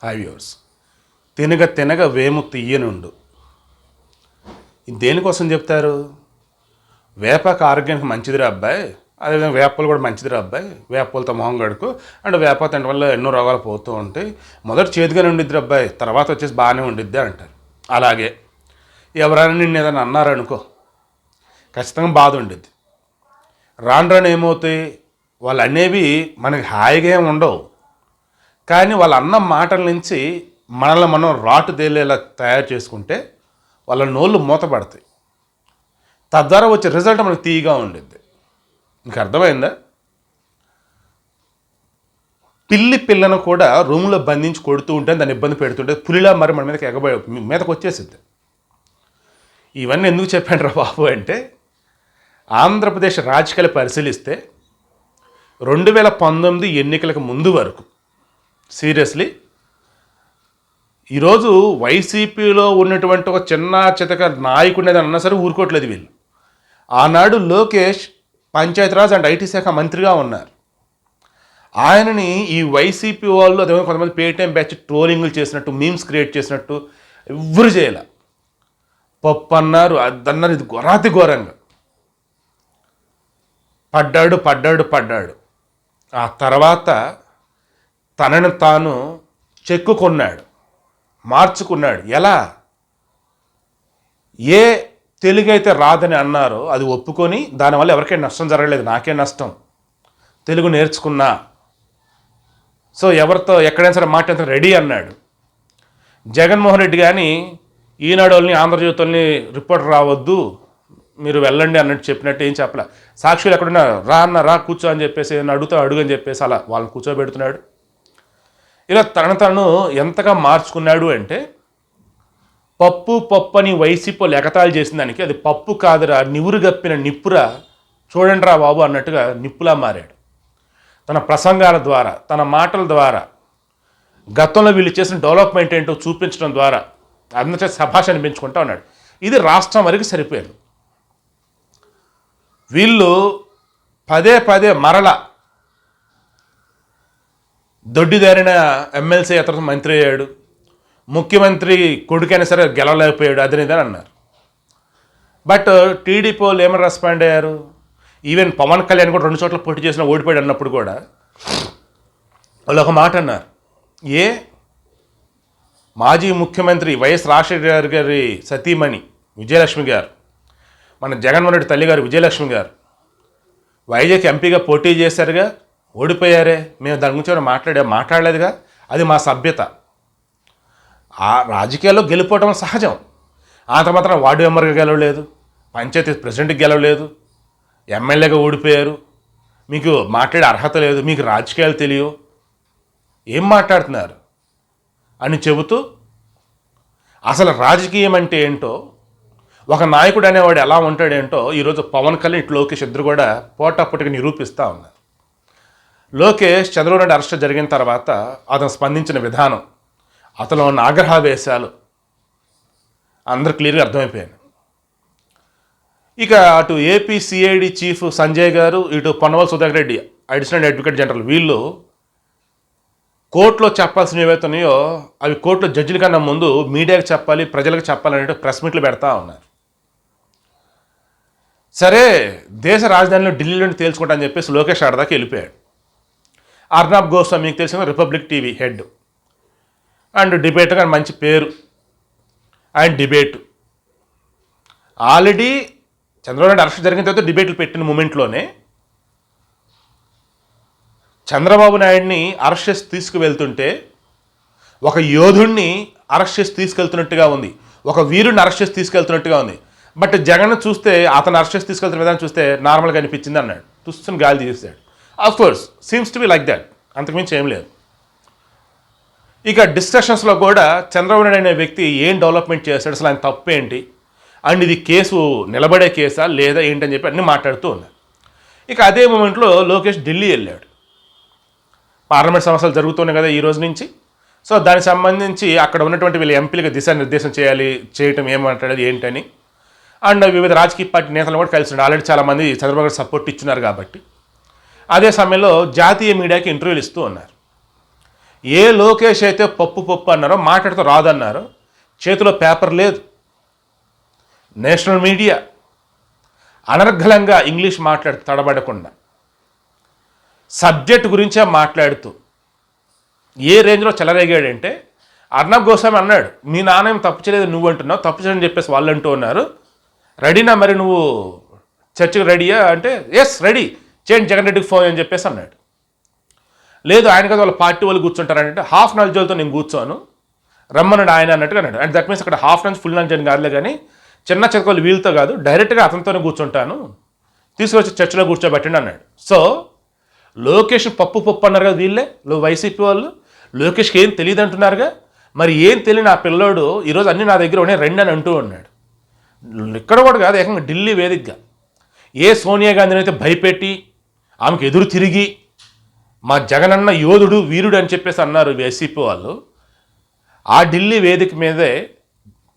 Hi viewers. తినగ తినగ వేము తీయనుండు. ఇది దేనికోసం చెప్తారు? వేపాకు ఆరోగ్యానికి మంచిదిరా అబ్బాయి, అదేవిధంగా వేపలు కూడా మంచిదిరా అబ్బాయి, వేపలతో మొహం గడుకు అండ్ వేప తినడం వల్ల ఎన్నో రోగాలు పోతూ ఉంటాయి. మొదటి చేతిగానే ఉండిద్ది అబ్బాయి, తర్వాత వచ్చేసి బాగానే ఉండిద్ది అంటారు. అలాగే ఎవరైనా నిన్ను ఏదైనా అన్నారనుకో, ఖచ్చితంగా బాధ ఉండిద్ది. రాను రాను ఏమవుతాయి, వాళ్ళు అనేవి మనకి హాయిగా ఏమి ఉండవు, కానీ వాళ్ళ అన్న మాటల నుంచి మనల్ని మనం రాటు తేలేలా తయారు చేసుకుంటే వాళ్ళ నోళ్ళు మూతపడతాయి. తద్వారా వచ్చే రిజల్ట్ మనకు తీయగా ఉండిద్ది. మీకు అర్థమైందా? పిల్లను కూడా రూమ్లో బంధించి కొడుతూ ఉంటే, దాన్ని ఇబ్బంది పెడుతుంటే పులిలా మరి మన మీదకి మీదకి వచ్చేసిద్ది. ఇవన్నీ ఎందుకు చెప్పాను రా బాబు అంటే, ఆంధ్రప్రదేశ్ రాజకీయాలు పరిశీలిస్తే 2019 ఎన్నికలకు ముందు వరకు సీరియస్లీ ఈరోజు వైసీపీలో ఉన్నటువంటి ఒక చిన్న చితక నాయకుడిని అన్నా సరే ఊరుకోవట్లేదు వీళ్ళు. ఆనాడు లోకేష్ పంచాయతీరాజ్ అండ్ ఐటీ శాఖ మంత్రిగా ఉన్నారు. ఆయనని ఈ వైసీపీ వాళ్ళు అదే కొంతమంది పేటీఎం బ్యాచ్ ట్రోలింగ్లు చేసినట్టు, మీమ్స్ క్రియేట్ చేసినట్టు ఎవ్వరు చేయాల. పప్పు అన్నారు, అదన్నారు, ఇది ఘోరాతి ఘోరంగా పడ్డాడు. ఆ తర్వాత తనను తాను చెక్కుకున్నాడు, మార్చుకున్నాడు. ఎలా? ఏ తెలుగు అయితే రాదని అన్నారో అది ఒప్పుకొని, దానివల్ల ఎవరికైనా నష్టం జరగలేదు, నాకే నష్టం, తెలుగు నేర్చుకున్నా, సో ఎవరితో ఎక్కడైనా సరే మాట్లాడితే రెడీ అన్నాడు. జగన్మోహన్ రెడ్డి కానీ ఈనాడు వాళ్ళని, ఆంధ్రజ్యోతి వాళ్ళని రిపోర్టర్ రావద్దు, మీరు వెళ్ళండి అన్నట్టు చెప్పినట్టు ఏం చెప్పలే. సాక్షులు ఎక్కడున్నా రా కూర్చో అని చెప్పేసి, అడుగు అని చెప్పేసి అలా వాళ్ళని కూర్చోబెడుతున్నాడు. ఇలా తను ఎంతగా మార్చుకున్నాడు అంటే, పప్పు అని వైసీపీ ఎగతాళి చేసిన దానికి అది పప్పు కాదురా, నివురు గప్పిన నిప్పురా, చూడండి రా బాబు అన్నట్టుగా నిప్పులా మారాడు. తన ప్రసంగాల ద్వారా, తన మాటల ద్వారా, గతంలో వీళ్ళు చేసిన డెవలప్మెంట్ ఏంటో చూపించడం ద్వారా అందరితో సభాష అనిపించుకుంటా ఉన్నాడు. ఇది రాష్ట్రం వరకు సరిపోయింది. వీళ్ళు పదే మరల దొడ్డిదారిన ఎమ్మెల్సీ అతను మంత్రి అయ్యాడు, ముఖ్యమంత్రి కొడుకైనా సరే గెలవలేకపోయాడు, అదనిదని అన్నారు. బట్ టీడీపీ వాళ్ళు ఏమైనా రెస్పాండ్ అయ్యారు? ఈవెన్ పవన్ కళ్యాణ్ కూడా 2 చోట్ల పోటీ చేసిన ఓడిపోయాడు అన్నప్పుడు కూడా వాళ్ళు ఒక మాట అన్నారు. మాజీ ముఖ్యమంత్రి వైఎస్ రాజశేఖర గారి సతీమణి విజయలక్ష్మి గారు, మన జగన్మోహన్ రెడ్డి తల్లి గారు విజయలక్ష్మి గారు వైజాగ్ ఎంపీగా పోటీ చేశారుగా, ఓడిపోయారే, మేము దాని గురించి మాట్లాడలేదుగా, అది మా సభ్యత. ఆ రాజకీయాల్లో గెలిపోవటం సహజం. అంత మాత్రం వార్డు మెంబర్గా గెలవలేదు, పంచాయతీ ప్రెసిడెంట్కి గెలవలేదు, ఎమ్మెల్యేగా ఓడిపోయారు, మీకు మాట్లాడే అర్హత లేదు, మీకు రాజకీయాలు తెలియవు, ఏం మాట్లాడుతున్నారు అని చెబుతూ, అసలు రాజకీయం అంటే ఏంటో, ఒక నాయకుడు అనేవాడు ఎలా ఉంటాడేంటో ఈరోజు పవన్ కళ్యాణ్ ఇటు లోకేష్ ఇద్దరు కూడా పోటాపోటీగా నిరూపిస్తూ ఉన్నారు. లోకేష్ చంద్రబాబు నాయుడు అరెస్ట్ జరిగిన తర్వాత అతను స్పందించిన విధానం, అతను ఉన్న ఆగ్రహావేశాలు అందరూ క్లియర్గా అర్థమైపోయాను. ఇక అటు ఏపీ సిఐడి చీఫ్ సంజయ్ గారు, ఇటు Ponnavolu Sudhakar Reddy additional advocate general, వీళ్ళు కోర్టులో చెప్పాల్సినవి ఏవైతే ఉన్నాయో అవి కోర్టులో జడ్జిల కన్నా ముందు మీడియాకి చెప్పాలి, ప్రజలకు చెప్పాలనేది ప్రెస్ మీట్లు పెడతా ఉన్నారు. సరే, దేశ రాజధానిలో ఢిల్లీలోని తేల్చుకుంటా అని చెప్పేసి లోకేష్ ఆడదాకా వెళ్ళిపోయాడు. అర్నాబ్ గోస్వామి మీకు తెలిసిన republic TV head and debate కానీ మంచి పేరు, ఆయన debate already Chandrababu Naidu arrest జరిగిన తర్వాత డిబేట్లు పెట్టిన మూమెంట్లోనే చంద్రబాబు నాయుడిని అరెస్ట్ చేసి తీసుకువెళ్తుంటే ఒక యోధుడిని అరెస్ట్ చేసి తీసుకెళ్తున్నట్టుగా ఉంది, ఒక వీరుడిని అరెస్ట్ చేసి తీసుకెళ్తున్నట్టుగా ఉంది. బట్ జగన్ చూస్తే అతను అరెస్ట్ చేసి తీసుకెళ్తున్న విధానం చూస్తే నార్మల్గా అనిపించింది అన్నాడు, తుస్సుని గాలి తీసాడు. Of course seems to be like that, అంతకుమించి ఏం లేదు. ఇక డిస్కషన్స్లో కూడా చంద్రబాబు నాయుడు అనే వ్యక్తి ఏం డెవలప్మెంట్ చేశాడు, అసలు ఆయన తప్పు ఏంటి, అండ్ ఇది కేసు నిలబడే కేసా లేదా ఏంటని చెప్పి అన్నీ మాట్లాడుతూ ఉన్నారు. ఇక అదే మూమెంట్లో లోకేష్ ఢిల్లీ వెళ్ళాడు. పార్లమెంట్ సమస్యలు జరుగుతున్నాయి కదా ఈ రోజు నుంచి, సో దానికి సంబంధించి అక్కడ ఉన్నటువంటి వీళ్ళు ఎంపీలకు దిశానిర్దేశం చేయటం ఏమంటాడు ఏంటని, అండ్ వివిధ రాజకీయ పార్టీ నేతలు కూడా కలిసి ఆల్రెడీ చాలామంది చంద్రబాబు గారు సపోర్ట్ ఇచ్చున్నారు కాబట్టి అదే సమయంలో జాతీయ మీడియాకి ఇంటర్వ్యూలు ఇస్తూ ఉన్నారు. ఏ లోకేష్ అయితే పప్పు పప్పు అన్నారో మాట్లాడుతూ రాదన్నారో చేతిలో పేపర్ లేదు, నేషనల్ మీడియా అనర్గళంగా ఇంగ్లీష్ తడబడకుండా సబ్జెక్ట్ గురించే మాట్లాడుతూ ఏ రేంజ్లో చెలరేగాడంటే అర్నబ్ గోస్వామి అన్నాడు, మీ నాన్న తప్పు చేయలేదు నువ్వు అంటున్నావు, తప్పు చేయని చెప్పేసి వాళ్ళు అంటూ ఉన్నారు, రెడీనా మరి నువ్వు చర్చకు రెడీయా అంటే ఎస్ రెడీ చేయండి జగన్ రెడ్డికి ఫోన్ అని చెప్పేసి అన్నాడు. లేదు ఆయన కదా వాళ్ళ పార్టీ వాళ్ళు కూర్చుంటారంటే హాఫ్ నాలెడ్జ్తో నేను కూర్చోను రమ్మన్నాడు ఆయన అన్నట్టుగా అన్నాడు. అండ్ దట్ మీన్స్ అక్కడ హాఫ్ నాలెడ్జ్ ఫుల్ నాలెడ్జ్ అని కాదులే కానీ చిన్న చితకలు వీళ్ళతో కాదు డైరెక్ట్గా అతనితోనే కూర్చుంటాను, తీసుకొచ్చి చర్చలో కూర్చోబెట్టండి అన్నాడు. సో లోకేష్ పప్పు పప్పు అన్నారు కదా వీళ్ళే వైసీపీ వాళ్ళు, లోకేష్కి ఏం తెలియదు అంటున్నారుగా, మరి ఏం తెలియని ఆ పిల్లోడు ఈరోజు అన్నీ నా దగ్గర ఉన్నాయి రండి అని అంటూ ఉన్నాడు. ఇక్కడ కూడా కాదు ఏకంగా ఢిల్లీ వేదికగా ఏ సోనియా గాంధీని అయితే భయపెట్టి ఆమెకు ఎదురు తిరిగి మా జగనన్న యోధుడు వీరుడు అని చెప్పేసి అన్నారు వైసీపీ వాళ్ళు, ఆ ఢిల్లీ వేదిక మీదే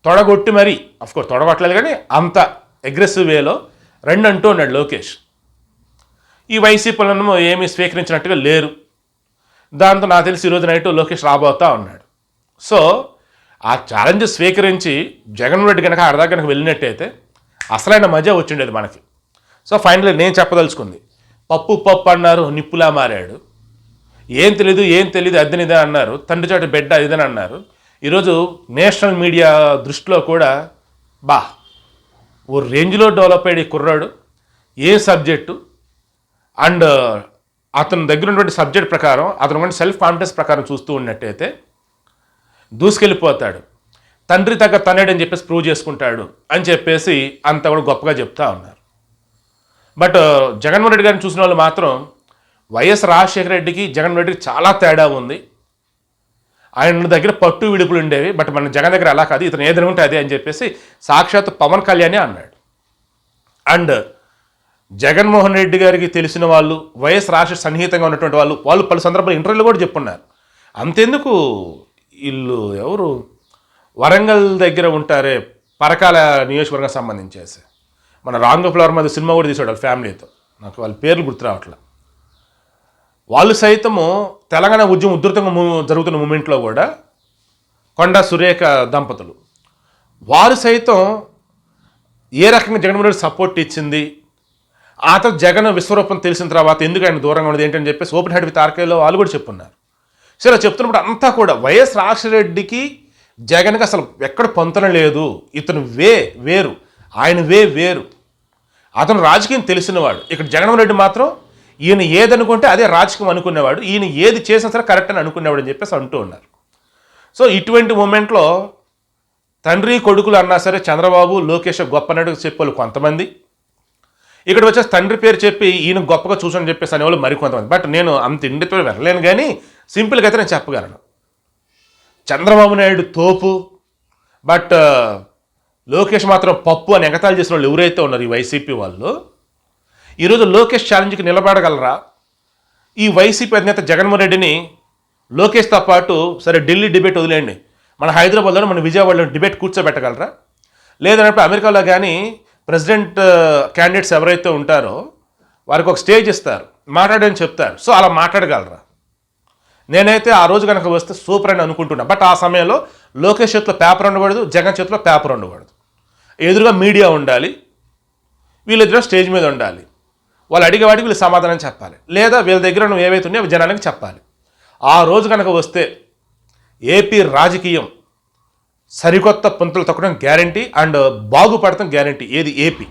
తొడగొట్టి మరి అఫ్కోర్స్ తొడగొట్టలేదు కానీ అంత అగ్రెసివ్ వేలో రెండు అంటూ ఉన్నాడు లోకేష్. ఈ వైసీపీలను ఏమీ స్వీకరించినట్టుగా లేరు. దాంతో నాకు తెలిసి ఈరోజు నైట్ లోకేష్ రాబోతా ఉన్నాడు. సో ఆ ఛాలెంజ్ స్వీకరించి జగన్మోహన్ రెడ్డి కనుక అర్ధా కనుక వెళ్ళినట్టయితే అసలైన మజా వచ్చిండేది మనకి. సో ఫైనల్లీ నేను చెప్పదలుచుకుంది, పప్పు పప్పు అన్నారు నిప్పులా మారాడు, ఏం తెలీదు అద్దెనిదే అన్నారు, తండ్రి చాటు బిడ్డ ఇదని అన్నారు. ఈరోజు నేషనల్ మీడియా దృష్టిలో కూడా ఓ రేంజ్లో డెవలప్ అయ్యాడు ఈ కుర్రాడు, ఏ సబ్జెక్టు అండ్ అతని దగ్గర ఉన్నటువంటి సబ్జెక్ట్ ప్రకారం అతను సెల్ఫ్ కాన్ఫిడెన్స్ ప్రకారం చూస్తూ ఉన్నట్టయితే దూసుకెళ్ళిపోతాడు, తండ్రి తగ్గ తనేడని చెప్పేసి ప్రూవ్ చేసుకుంటాడు అని చెప్పేసి అంత కూడా గొప్పగా చెప్తా ఉన్నారు. బట్ జగన్మోహన్ రెడ్డి గారిని చూసిన వాళ్ళు మాత్రం వైఎస్ రాజశేఖర రెడ్డికి జగన్మోహన్ రెడ్డికి చాలా తేడా ఉంది, ఆయన దగ్గర పట్టు విడుపులు ఉండేవి, బట్ మన జగన్ దగ్గర అలా కాదు, ఇతను ఏదైనా ఉంటే అదే అని చెప్పేసి సాక్షాత్ పవన్ కళ్యాణే అన్నాడు. అండ్ జగన్మోహన్ రెడ్డి గారికి తెలిసిన వాళ్ళు వైఎస్ రాజశేఖర్ సన్నిహితంగా ఉన్నటువంటి వాళ్ళు పలు సందర్భాలు ఇంటర్వ్యూలో కూడా చెప్పున్నారు. అంతెందుకు వీళ్ళు ఎవరు వరంగల్ దగ్గర ఉంటారే పరకాల నియోజకవర్గం సంబంధించేసి మన రాంగ్ ఫ్లవర్ మీద సినిమా కూడా తీసాడు వాళ్ళ ఫ్యామిలీతో, నాకు వాళ్ళ పేర్లు గుర్తు రావట్లేదు. వాళ్ళు సైతము తెలంగాణ ఉద్యమం ఉధృతంగా జరుగుతున్న మూమెంట్లో కూడా కొండా సురేఖ దంపతులు వారు సైతం ఏ రకంగా జగన్మోహన్ రెడ్డి సపోర్ట్ ఇచ్చింది, ఆ తర్వాత జగన్ విశ్వరూపం తెలిసిన తర్వాత ఎందుకు ఆయన దూరంగా ఉన్నది ఏంటని చెప్పేసి ఓపెన్ హెడ్ విత్ ఆర్కేలో వాళ్ళు కూడా చెప్పున్నారు. సరే చెప్తున్నప్పుడు అంతా కూడా వైఎస్ రాజశేఖర రెడ్డికి జగన్కి అసలు ఎక్కడ పొంతన లేదు, ఇతను వేరు ఆయన వేరు, అతను రాజకీయం తెలిసినవాడు. ఇక్కడ జగన్మోహన్ రెడ్డి మాత్రం ఈయన ఏదనుకుంటే అదే రాజకీయం అనుకునేవాడు, ఈయన ఏది చేసినా సరే కరెక్ట్ అని అనుకునేవాడు అని చెప్పేసి అంటూ ఉన్నారు. సో ఇటువంటి మూమెంట్లో తండ్రి కొడుకులు అన్నా సరే చంద్రబాబు లోకేష్ గొప్ప నటుకు చెప్పేవాళ్ళు కొంతమంది, ఇక్కడ వచ్చేసి తండ్రి పేరు చెప్పి ఈయన గొప్పగా చూసని చెప్పేసి అనేవాళ్ళు మరికొంతమంది. బట్ నేను అంత ఇండితో వెళ్ళలేను కానీ సింపుల్గా అయితే నేను చెప్పగలను, చంద్రబాబు నాయుడు తోపు, బట్ లోకేష్ మాత్రం పప్పు అని ఎగతాళి చేసిన వాళ్ళు ఎవరైతే ఉన్నారు ఈ వైసీపీ వాళ్ళు, ఈరోజు లోకేష్ ఛాలెంజ్కి నిలబడగలరా? ఈ వైసీపీ అధినేత జగన్మోహన్ రెడ్డిని లోకేష్తో పాటు సరే ఢిల్లీ డిబేట్ వదిలేయండి, మన హైదరాబాద్లో మన విజయవాడలో డిబేట్ కూర్చోబెట్టగలరా? లేదన్నప్పుడు అమెరికాలో కానీ ప్రెసిడెంట్ క్యాండిడేట్స్ ఎవరైతే ఉంటారో వారికి ఒక స్టేజ్ ఇస్తారు, మాట్లాడని చెప్తారు. సో అలా మాట్లాడగలరా? నేనైతే ఆ రోజు కనుక వస్తే సూపర్ అని అనుకుంటున్నా. బట్ ఆ సమయంలో లోకేష్ చేతిలో పేపర్ ఉండకూడదు, జగన్ చేతిలో పేపర్ ఉండకూడదు, ఎదురుగా మీడియా ఉండాలి, వీళ్ళిద్దరూ స్టేజ్ మీద ఉండాలి, వాళ్ళు అడిగేవాడికి వీళ్ళు సమాధానం చెప్పాలి, లేదా వీళ్ళ దగ్గర నువ్వు ఏవైతే ఉన్నాయో అవి జనానికి చెప్పాలి. ఆ రోజు కనుక వస్తే ఏపీ రాజకీయం సరికొత్త పుంతలు తొక్కడం గ్యారంటీ అండ్ బాగుపడటం గ్యారంటీ. ఏది ఏపీ